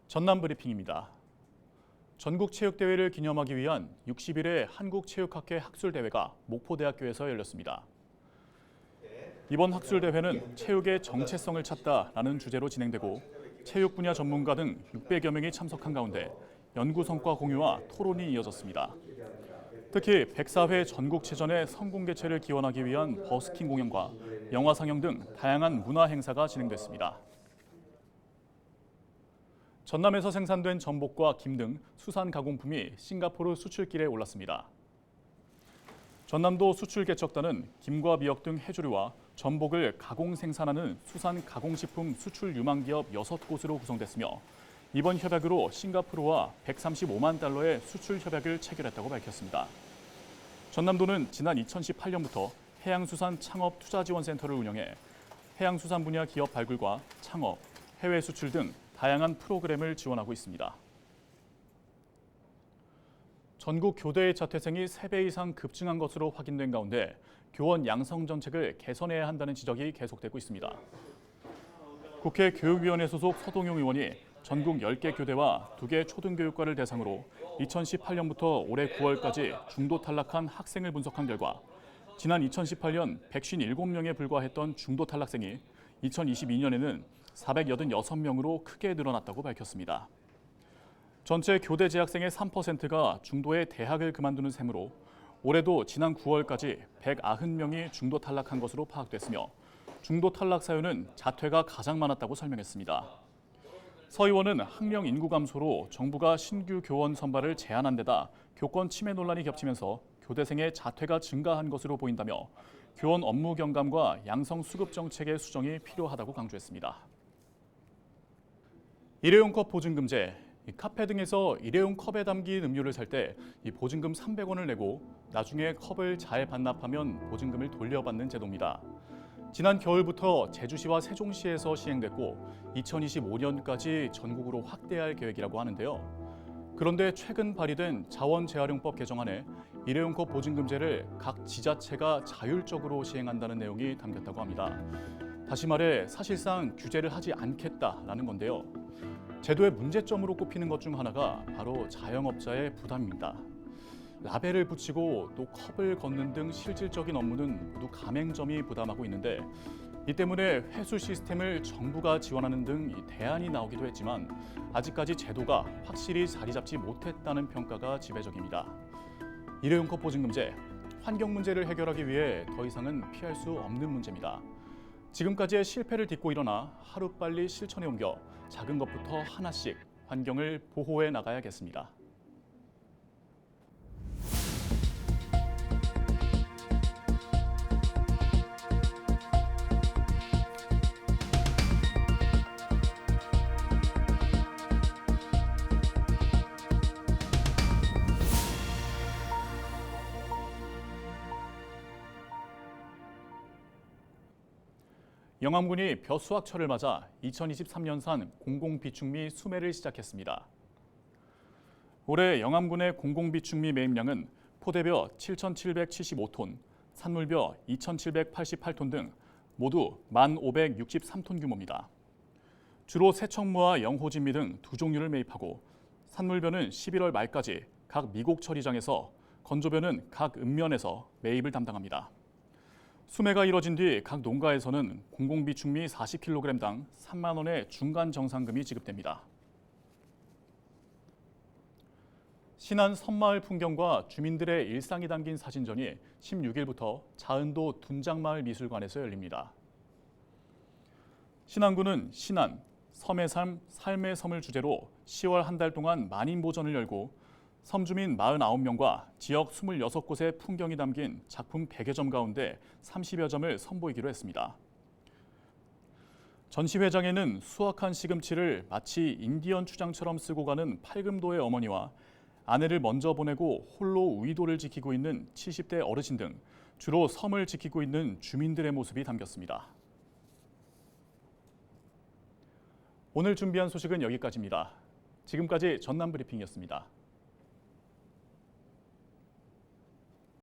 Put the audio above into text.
전남 브리핑입니다. 전국체육대회를 기념하기 위한 60일의 한국체육학회 학술대회가 목포대학교에서 열렸습니다. 이번 학술대회는 체육의 정체성을 찾다라는 주제로 진행되고 체육 분야 전문가 등 600여 명이 참석한 가운데 연구 성과 공유와 토론이 이어졌습니다. 특히 104회 전국체전의 성공 개최를 기원하기 위한 버스킹 공연과 영화 상영 등 다양한 문화 행사가 진행됐습니다. 전남에서 생산된 전복과 김 등 수산 가공품이 싱가포르 수출길에 올랐습니다. 전남도 수출개척단은 김과 미역 등 해조류와 전복을 가공 생산하는 수산 가공식품 수출 유망기업 6곳으로 구성됐으며 이번 협약으로 싱가포르와 135만 달러의 수출 협약을 체결했다고 밝혔습니다. 전남도는 지난 2018년부터 해양수산 창업 투자지원센터를 운영해 해양수산 분야 기업 발굴과 창업, 해외 수출 등 다양한 프로그램을 지원하고 있습니다. 전국 교대의 자퇴생이 3배 이상 급증한 것으로 확인된 가운데 교원 양성 정책을 개선해야 한다는 지적이 계속되고 있습니다. 국회 교육위원회 소속 서동용 의원이 전국 10개 교대와 2개 초등교육과를 대상으로 2018년부터 올해 9월까지 중도 탈락한 학생을 분석한 결과 지난 2018년 157명에 불과했던 중도 탈락생이 2022년에는 486명으로 크게 늘어났다고 밝혔습니다. 전체 교대 재학생의 3%가 중도에 대학을 그만두는 셈으로 올해도 지난 9월까지 190명이 중도 탈락한 것으로 파악됐으며 중도 탈락 사유는 자퇴가 가장 많았다고 설명했습니다. 서 의원은 학령 인구 감소로 정부가 신규 교원 선발을 제한한 데다 교권 침해 논란이 겹치면서 교대생의 자퇴가 증가한 것으로 보인다며 교원 업무 경감과 양성 수급 정책의 수정이 필요하다고 강조했습니다. 일회용 컵 보증금제, 카페 등에서 일회용 컵에 담긴 음료를 살 때 보증금 300원을 내고 나중에 컵을 잘 반납하면 보증금을 돌려받는 제도입니다. 지난 겨울부터 제주시와 세종시에서 시행됐고 2025년까지 전국으로 확대할 계획이라고 하는데요. 그런데 최근 발의된 자원재활용법 개정안에 일회용 컵 보증금제를 각 지자체가 자율적으로 시행한다는 내용이 담겼다고 합니다. 다시 말해 사실상 규제를 하지 않겠다라는 건데요. 제도의 문제점으로 꼽히는 것 중 하나가 바로 자영업자의 부담입니다. 라벨을 붙이고 또 컵을 걷는 등 실질적인 업무는 모두 가맹점이 부담하고 있는데 이 때문에 회수 시스템을 정부가 지원하는 등 대안이 나오기도 했지만 아직까지 제도가 확실히 자리 잡지 못했다는 평가가 지배적입니다. 일회용 컵 보증금제, 환경 문제를 해결하기 위해 더 이상은 피할 수 없는 문제입니다. 지금까지의 실패를 딛고 일어나 하루빨리 실천에 옮겨 작은 것부터 하나씩 환경을 보호해 나가야겠습니다. 영암군이 벼수학철을 맞아 2023년산 공공비축미 수매를 시작했습니다. 올해 영암군의 공공비축미 매입량은 포대벼 7,775톤, 산물벼 2,788톤 등 모두 1,563톤 규모입니다. 주로 세척무와 영호진미 등 2종류를 매입하고 산물벼는 11월 말까지 각 미곡 처리장에서, 건조벼는 각 읍면에서 매입을 담당합니다. 수매가 이뤄진 뒤 각 농가에서는 공공비축미 40kg당 3만 원의 중간 정상금이 지급됩니다. 신안 섬마을 풍경과 주민들의 일상이 담긴 사진전이 16일부터 자은도 둔장마을 미술관에서 열립니다. 신안군은 신안, 섬의 삶, 삶의 섬을 주제로 10월 한 달 동안 만인보전을 열고 섬주민 49명과 지역 26곳의 풍경이 담긴 작품 100여 점 가운데 30여 점을 선보이기로 했습니다. 전시회장에는 수확한 시금치를 마치 인디언 추장처럼 쓰고 가는 팔금도의 어머니와 아내를 먼저 보내고 홀로 우이도를 지키고 있는 70대 어르신 등 주로 섬을 지키고 있는 주민들의 모습이 담겼습니다. 오늘 준비한 소식은 여기까지입니다. 지금까지 전남 브리핑이었습니다.